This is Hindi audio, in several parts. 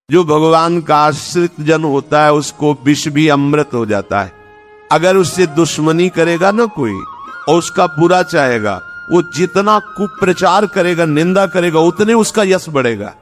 जो भगवान का आश्रित जन होता है उसको विष भी अमृत हो जाता है। अगर उससे दुश्मनी करेगा ना कोई और उसका बुरा चाहेगा, वो जितना कुप्रचार करेगा, निंदा करेगा, उतने उसका यश बढ़ेगा।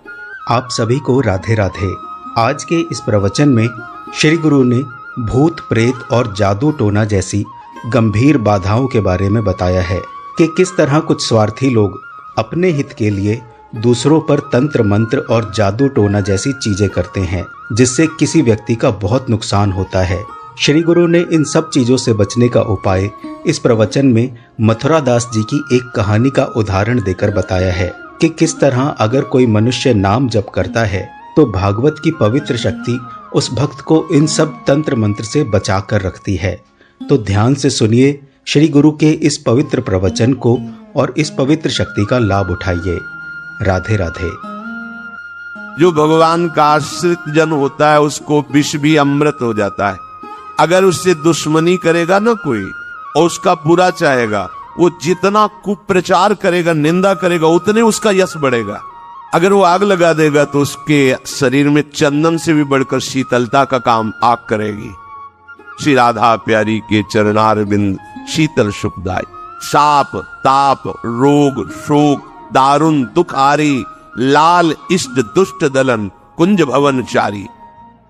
आप सभी को राधे राधे। आज के इस प्रवचन में श्री गुरु ने भूत प्रेत और जादू टोना जैसी गंभीर बाधाओं के बारे में बताया है कि किस तरह कुछ स्वार्थी लोग अपने हित के लिए दूसरों पर तंत्र मंत्र और जादू टोना जैसी चीजें करते हैं, जिससे किसी व्यक्ति का बहुत नुकसान होता है। श्री गुरु ने इन सब चीजों से बचने का उपाय इस प्रवचन में मथुरा दास जी की एक कहानी का उदाहरण देकर बताया है कि किस तरह अगर कोई मनुष्य नाम जप करता है तो भागवत की पवित्र शक्ति उस भक्त को इन सब तंत्र मंत्र से बचा कर रखती है। तो ध्यान से सुनिए श्री गुरु के इस पवित्र प्रवचन को और इस पवित्र शक्ति का लाभ उठाइए। राधे राधे। जो भगवान का आश्रित जन होता है उसको विष भी अमृत हो जाता है। अगर उससे दुश्मनी करेगा ना कोई और उसका बुरा चाहेगा, वो जितना कुप्रचार करेगा, निंदा करेगा, उतने उसका यश बढ़ेगा। अगर वो आग लगा देगा तो उसके शरीर में चंदन से भी बढ़कर शीतलता का काम आग करेगी। श्री राधा प्यारी के चरणारविंद शीतल सुखदाई। साप ताप रोग शोक दारुण दुख आरी, लाल इष्ट दुष्ट दलन कुंज भवन चारी।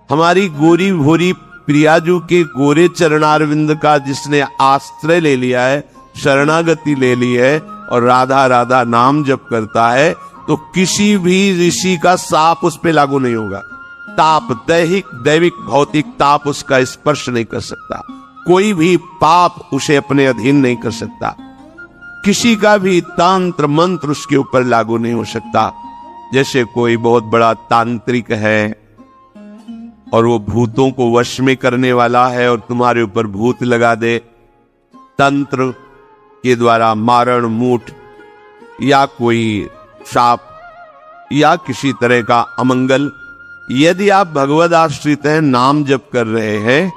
हमारी गोरी भोरी प्रियाजू के गोरे चरणारविंद का जिसने आश्रय ले लिया है, शरणागति ले ली है और राधा राधा नाम जप करता है, तो किसी भी ऋषि का साप उस पे लागू नहीं होगा। ताप दैहिक दैविक भौतिक ताप उसका स्पर्श नहीं कर सकता। कोई भी पाप उसे अपने अधीन नहीं कर सकता। किसी का भी तंत्र मंत्र उसके ऊपर लागू नहीं हो सकता। जैसे कोई बहुत बड़ा तांत्रिक है और वो भूतों को वश में करने वाला है और तुम्हारे ऊपर भूत लगा दे, तंत्र के द्वारा मारण मूठ या कोई शाप या किसी तरह का अमंगल, यदि आप भगवद आश्रित हैं, नाम जप कर रहे हैं,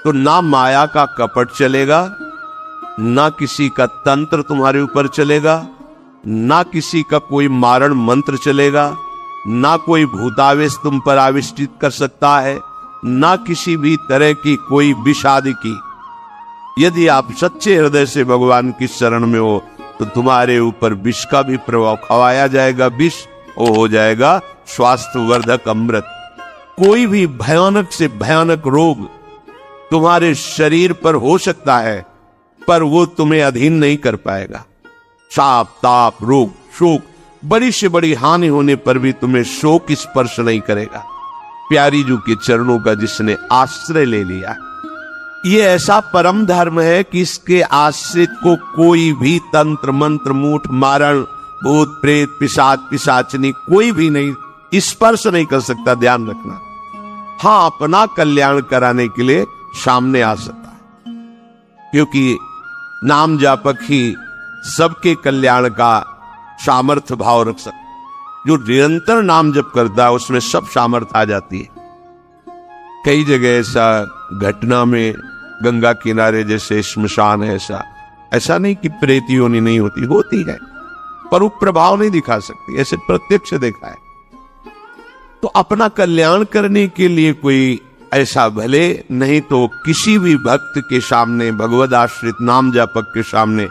तो ना माया का कपट चलेगा, ना किसी का तंत्र तुम्हारे ऊपर चलेगा, ना किसी का कोई मारण मंत्र चलेगा, ना कोई भूतावेश तुम पर आविष्टित कर सकता है, ना किसी भी तरह की कोई विषाद की। यदि आप सच्चे हृदय से भगवान की शरण में हो तो तुम्हारे ऊपर विष का भी प्रभाव खवाया जाएगा। विष वो हो जाएगा स्वास्थ्यवर्धक अमृत। कोई भी भयानक से भयानक रोग तुम्हारे शरीर पर हो सकता है, पर वो तुम्हें अधीन नहीं कर पाएगा। साप ताप रोग शोक, बड़ी से बड़ी हानि होने पर भी तुम्हें शोक स्पर्श नहीं करेगा। प्यारी जू के चरणों का जिसने आश्रय ले लिया, ये ऐसा परम धर्म है कि इसके आश्रित को कोई भी तंत्र मंत्र मूठ मारण भूत प्रेत पिशाच पिशाचनी कोई भी नहीं स्पर्श नहीं कर सकता। ध्यान रखना। हाँ, अपना कल्याण कराने के लिए सामने आ सकता है, क्योंकि नाम जापक ही सबके कल्याण का सामर्थ्य भाव रख सकता। जो निरंतर नाम जप करता है उसमें सब सामर्थ्य आ जाती है। कई जगह ऐसा घटना में गंगा किनारे जैसे श्मशान है, ऐसा नहीं कि प्रेत योनि नहीं होती, होती है, पर वो प्रभाव नहीं दिखा सकती। ऐसे प्रत्यक्ष देखा है। तो अपना कल्याण करने के लिए कोई ऐसा भले नहीं तो किसी भी भक्त के सामने, भगवद आश्रित नाम जापक के सामने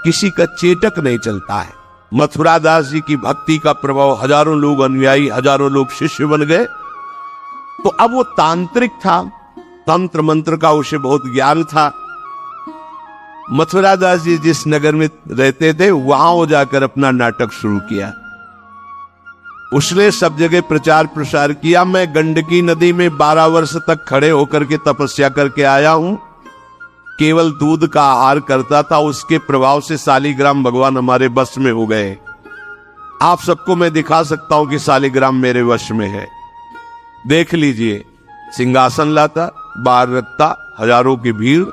किसी का चेटक नहीं चलता है। मथुरा दास जी की भक्ति का प्रभाव, हजारों लोग अनुयायी, हजारों लोग शिष्य बन गए। तो अब वो तांत्रिक था, तंत्र मंत्र का उसे बहुत ज्ञान था। मथुरा दास जी जिस नगर में रहते थे वहां वो जाकर अपना नाटक शुरू किया। उसने सब जगह प्रचार प्रसार किया। मैं गंडकी नदी में 12 वर्ष तक खड़े होकर के तपस्या करके आया हूं। केवल दूध का आहार करता था, उसके प्रभाव से सालीग्राम भगवान हमारे वश में हो गए। आप सबको मैं दिखा सकता हूं कि सालीग्राम मेरे वश में है। देख लीजिए, सिंहासन लाता, बाहर रखता, हजारों की भीड़,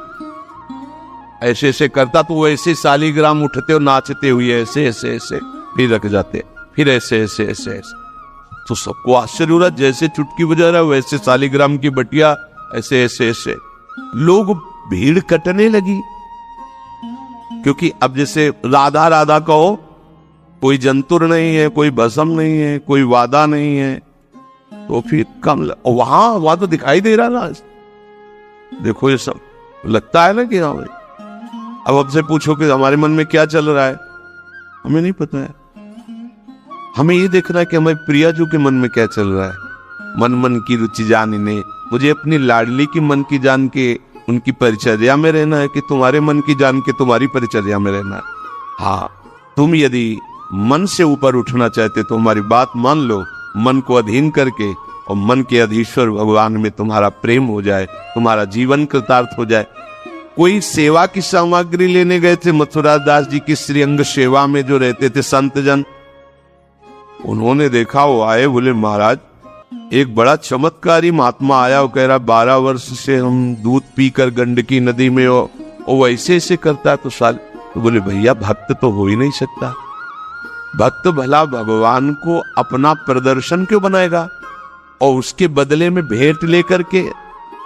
ऐसे ऐसे करता तो वो ऐसे सालीग्राम उठते और नाचते हुए ऐसे ऐसे ऐसे फिर रख जाते, फिर ऐसे ऐसे ऐसे ऐसे। तो सबको आश्चर्य हो रहा, जैसे चुटकी बजा रहा वैसे सालीग्राम की बटिया ऐसे ऐसे ऐसे। लोग भीड़ कटने लगी, क्योंकि अब जैसे राधा राधा कहो, कोई जंतुर नहीं है, कोई भस्म नहीं है, कोई वादा नहीं है, तो फिर कम वहां तो दिखाई दे रहा ना। देखो ये सब लगता है ना कि हाँ भाई। अब आपसे पूछो कि हमारे मन में क्या चल रहा है, हमें नहीं पता है। हमें ये देखना है कि हमारे प्रियाजू के मन में क्या चल रहा है। मन मन की रुचि जानिने, मुझे अपनी लाडली की मन की जान के उनकी परिचर्या में रहना है कि तुम्हारे मन की जान के तुम्हारी परिचर्या में रहना है। हाँ, तुम यदि मन से ऊपर उठना चाहते तो हमारी बात मान लो, मन को अधीन करके, और मन के अधीश्वर भगवान में तुम्हारा प्रेम हो जाए, तुम्हारा जीवन कृतार्थ हो जाए। कोई सेवा की सामग्री लेने गए थे मथुरा दास जी की श्रीअंग सेवा में जो रहते थे संत जन, उन्होंने देखा, वो आए, बोले महाराज एक बड़ा चमत्कारी महात्मा आया, वो कह रहा 12 वर्ष से हम दूध पीकर गंडकी नदी में वो ऐसे ऐसे करता है। तो साल तो बोले भैया भक्त तो हो ही नहीं सकता, भक्त भला भगवान को अपना प्रदर्शन क्यों बनाएगा और उसके बदले में भेंट लेकर के,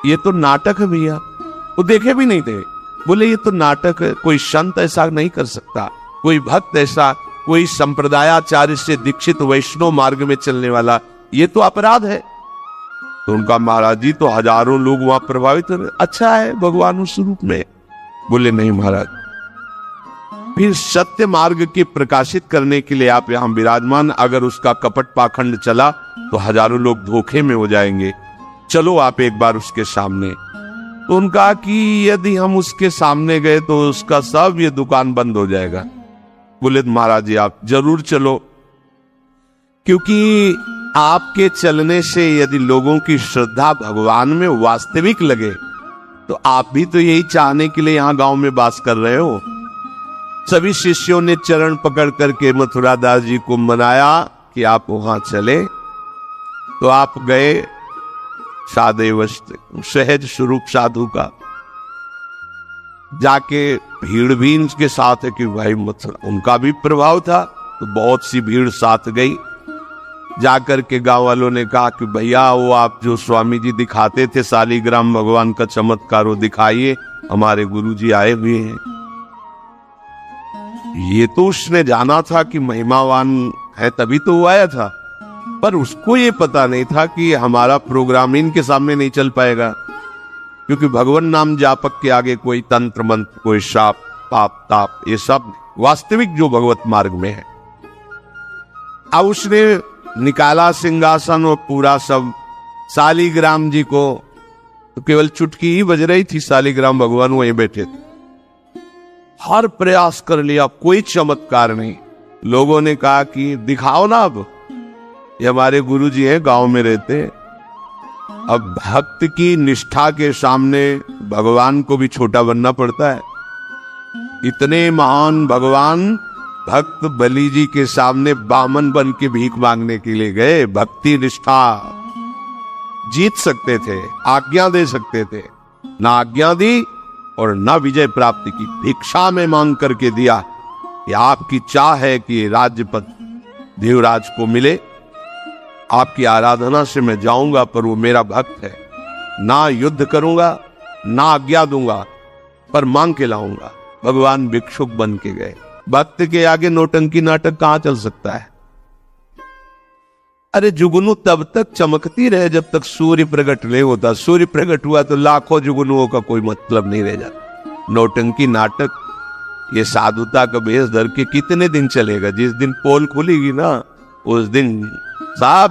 ये तो नाटक है भैया। वो देखे भी नहीं थे, बोले ये तो नाटक है, कोई संत ऐसा नहीं कर सकता, कोई भक्त ऐसा, कोई संप्रदायाचार्य से दीक्षित वैष्णव मार्ग में चलने वाला, ये तो अपराध है। तो उनका महाराज जी तो हजारों लोग वहां प्रभावित हो, अच्छा है भगवान उस रूप में। बोले नहीं महाराज, फिर सत्य मार्ग के प्रकाशित करने के लिए आप यहां विराजमान, अगर उसका कपट पाखंड चला तो हजारों लोग धोखे में हो जाएंगे, चलो आप एक बार उसके सामने। तो उनका कि यदि हम उसके सामने गए तो उसका सब ये दुकान बंद हो जाएगा। बोले महाराज जी आप जरूर चलो, क्योंकि आपके चलने से यदि लोगों की श्रद्धा भगवान में वास्तविक लगे तो आप भी तो यही चाहने के लिए यहां गांव में वास कर रहे हो। सभी शिष्यों ने चरण पकड़ करके मथुरा दास जी को मनाया कि आप वहां चले। तो आप गए सादे वस्त्र सहज स्वरूप साधु का, जाके भीड़ भी इनके साथ है कि भाई मथुरा, उनका भी प्रभाव था तो बहुत सी भीड़ साथ गई। जाकर के गांव वालों ने कहा कि भैया वो आप जो स्वामी जी दिखाते थे शालिग्राम भगवान का चमत्कार वो दिखाइए, हमारे गुरुजी आए हुए हैं। ये तो उसने जाना था कि महिमावान है तभी तो वो आया था, पर उसको ये पता नहीं था कि हमारा प्रोग्राम इनके सामने नहीं चल पाएगा, क्योंकि भगवान नाम जापक के आगे कोई तंत्र मंत्र, कोई शाप पाप ताप, ये सब वास्तविक जो भगवत मार्ग में है। अब उसने निकाला सिंहासन और पूरा सब शालिग्राम जी को, तो केवल चुटकी ही बज रही थी, शालिग्राम भगवान वहीं बैठे थे। हर प्रयास कर लिया, कोई चमत्कार नहीं। लोगों ने कहा कि दिखाओ ना, अब ये हमारे गुरुजी हैं, गांव में रहते। अब भक्त की निष्ठा के सामने भगवान को भी छोटा बनना पड़ता है। इतने महान भगवान भक्त बलि जी के सामने बामन बन के भीख मांगने के लिए गए। भक्ति निष्ठा जीत सकते थे, आज्ञा दे सकते थे, ना आज्ञा दी और ना विजय प्राप्ति की। भिक्षा में मांग करके दिया कि आपकी चाह है कि राज्य पद देवराज को मिले, आपकी आराधना से मैं जाऊंगा, पर वो मेरा भक्त है, ना युद्ध करूंगा ना आज्ञा दूंगा, पर मांग के लाऊंगा। भगवान भिक्षुक बन के गए। भक्त के आगे नौटंकी नाटक कहां चल सकता है? अरे जुगनू तब तक चमकती रहे जब तक सूर्य प्रकट नहीं होता। सूर्य प्रकट हुआ तो लाखों जुगनुओं का कोई मतलब नहीं रह जाता। नौटंकी नाटक, ये साधुता का भेष धर के कितने दिन चलेगा? जिस दिन पोल खुलेगी ना उस दिन सब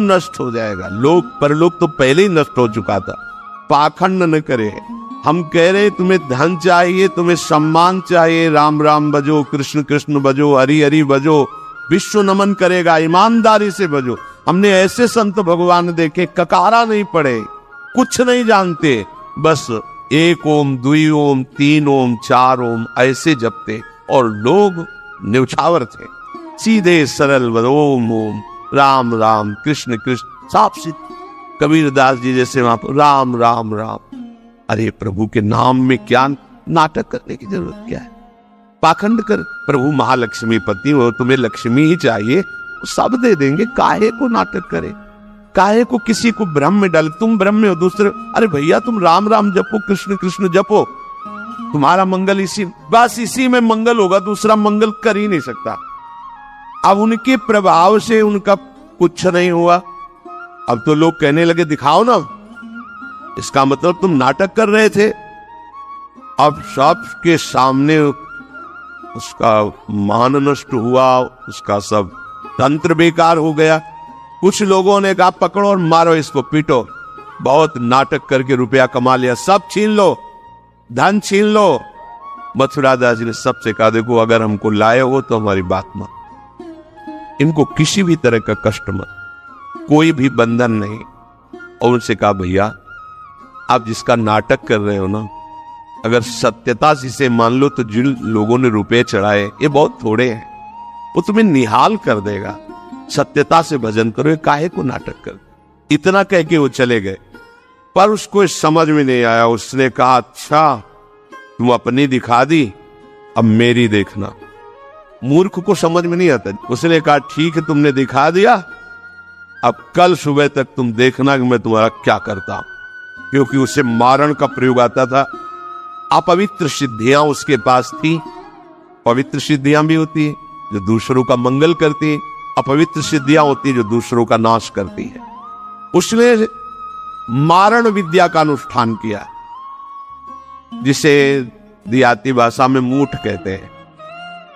नष्ट हो जाएगा। लोक परलोक तो पहले ही नष्ट हो चुका था। पाखंड न करे। हम कह रहे तुम्हें धन चाहिए, तुम्हें सम्मान चाहिए, राम राम बजो, कृष्ण कृष्ण बजो, हरि हरि बजो, विश्व नमन करेगा, ईमानदारी से बजो। हमने ऐसे संत भगवान देखे, ककारा नहीं पड़े, कुछ नहीं जानते, बस 1 ओम 2 ओम 3 ओम 4 ओम ऐसे जपते, और लोग न्यौछावर थे, सीधे सरल ओम ओम राम राम कृष्ण कृष्ण, साफ सीधे। कबीरदास जी जैसे वहां पर राम राम राम। अरे प्रभु के नाम में क्या नाटक करने की जरूरत क्या है? पाखंड कर। प्रभु महालक्ष्मी पति हो, तुम्हें लक्ष्मी ही चाहिए, सब दे देंगे, काहे को नाटक करे, काहे को किसी को भ्रम में डाले। तुम भ्रम में हो, दूसरे, अरे भैया तुम राम राम जपो, कृष्ण कृष्ण जपो, तुम्हारा मंगल इसी, बस इसी में मंगल होगा, दूसरा मंगल कर ही नहीं सकता। अब उनके प्रभाव से उनका कुछ नहीं हुआ। अब तो लोग कहने लगे दिखाओ ना, इसका मतलब तुम नाटक कर रहे थे। अब सबके सामने उसका मान नष्ट हुआ, उसका सब तंत्र बेकार हो गया। कुछ लोगों ने कहा पकड़ो और मारो इसको, पीटो, बहुत नाटक करके रुपया कमा लिया, सब छीन लो, धन छीन लो। मथुरा दास जी ने सबसे कहा देखो अगर हमको लाए हो तो हमारी बात मत, इनको किसी भी तरह का कष्ट मत, कोई भी बंधन नहीं। और उनसे कहा भैया आप जिसका नाटक कर रहे हो ना, अगर सत्यता से इसे मान लो तो जिन लोगों ने रुपए चढ़ाए ये बहुत थोड़े हैं, वो तुम्हें निहाल कर देगा। सत्यता से भजन करो, ये काहे को नाटक कर। इतना कह के वो चले गए, पर उसको समझ में नहीं आया। उसने कहा अच्छा तुम अपनी दिखा दी, अब मेरी देखना। मूर्ख को समझ में नहीं आता। उसने कहा ठीक है तुमने दिखा दिया, अब कल सुबह तक तुम देखना कि मैं तुम्हारा क्या करता हूं। क्योंकि उसे मारण का प्रयोग आता था। अपवित्र सिद्धियां उसके पास थी। पवित्र सिद्धियां भी होती है जो दूसरों का मंगल करती है, अपवित्र सिद्धियां होती है जो दूसरों का नाश करती है। उसने मारण विद्या का अनुष्ठान किया, जिसे देहाती भाषा में मूठ कहते हैं।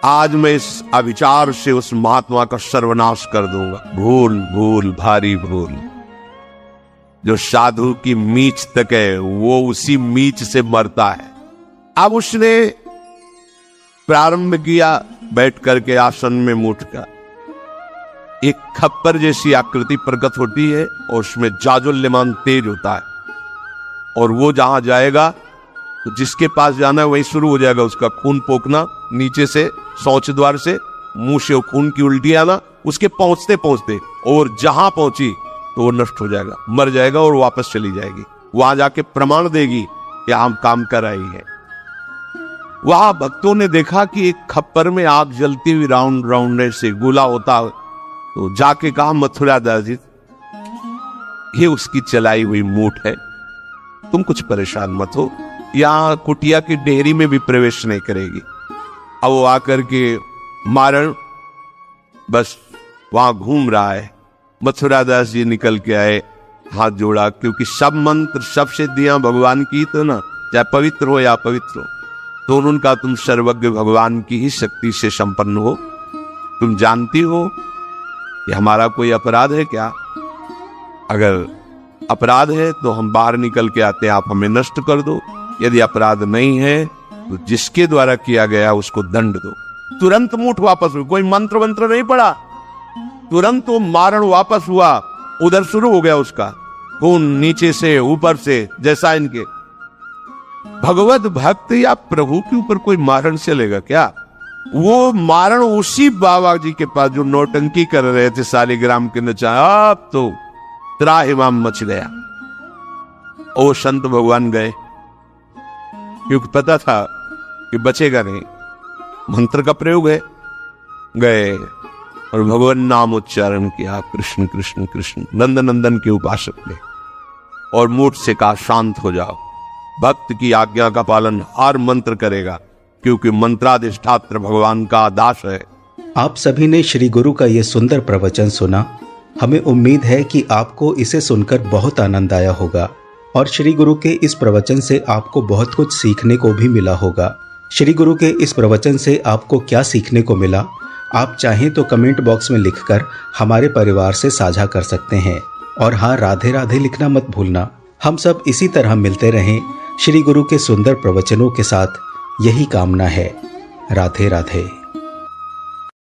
आज मैं इस अविचार से उस महात्मा का सर्वनाश कर दूंगा। भूल भूल भारी भूल। जो साधु की मीच तक है वो उसी मीच से मरता है। अब उसने प्रारंभ किया बैठ करके आसन में मूठ का। एक खप्पर जैसी आकृति प्रकट होती है और उसमें जाजुल्यमान तेज होता है, और वो जहां जाएगा तो जिसके पास जाना है वहीं शुरू हो जाएगा उसका खून पोकना, नीचे से शौच द्वार से मुंह से खून की उल्टी आना, उसके पहुंचते पहुंचते, और जहां पहुंची तो वो नष्ट हो जाएगा, मर जाएगा और वापस चली जाएगी। वहां जाके प्रमाण देगी कि हम काम कर आई है। वहां भक्तों ने देखा कि एक खप्पर में आग जलती हुई राउंड राउंड से गोला होता, तो जाके कहा मथुरा दास जी ये उसकी चलाई हुई मूठ है, तुम कुछ परेशान मत हो, यहां कुटिया की डेहरी में भी प्रवेश नहीं करेगी। अब वो आकर के मारण बस वहां घूम रहा है। मथुरा दास जी निकल के आए, हाथ जोड़ा, क्योंकि सब मंत्र सब सिद्धियां भगवान की तो ना, चाहे पवित्र हो या अपवित्र हो, तो उनका तुम सर्वज्ञ भगवान की ही शक्ति से संपन्न हो। तुम जानती हो कि हमारा कोई अपराध है क्या? अगर अपराध है तो हम बाहर निकल के आते हैं, आप हमें नष्ट कर दो। यदि अपराध नहीं है तो जिसके द्वारा किया गया उसको दंड दो। तुरंत मूठ वापस हुई, कोई मंत्र मंत्र नहीं पड़ा, तुरंत वो मारण वापस हुआ। उधर शुरू हो गया उसका खून, नीचे से ऊपर से, जैसा इनके भगवत भक्त या प्रभु के ऊपर कोई मारण चलेगा क्या? वो मारण उसी बाबा जी के पास जो नौटंकी कर रहे थे शालिग्राम के नचा, अब तो त्राहिमाम मच गया। ओ संत भगवान गए, क्योंकि पता था कि बचेगा नहीं, मंत्र का प्रयोग है। गए और भगवान नाम उच्चारण किया, कृष्ण कृष्ण कृष्ण, नंद नंदन के उपासक ने, और मूठ से कहा शांत हो जाओ। भक्त की आज्ञा का पालन हर मंत्र करेगा, क्योंकि मंत्राधिष्ठात्र भगवान का दास है। आप सभी ने श्री गुरु का ये सुंदर प्रवचन सुना। हमें उम्मीद है कि आपको इसे सुनकर बहुत आनंद आया होगा, और श्री गुरु के इस प्रवचन से आपको बहुत कुछ सीखने को भी मिला होगा। श्री गुरु के इस प्रवचन से आपको क्या सीखने को मिला, आप चाहें तो कमेंट बॉक्स में लिखकर हमारे परिवार से साझा कर सकते हैं। और हाँ, राधे राधे लिखना मत भूलना। हम सब इसी तरह मिलते रहें श्री गुरु के सुंदर प्रवचनों के साथ, यही कामना है। राधे राधे।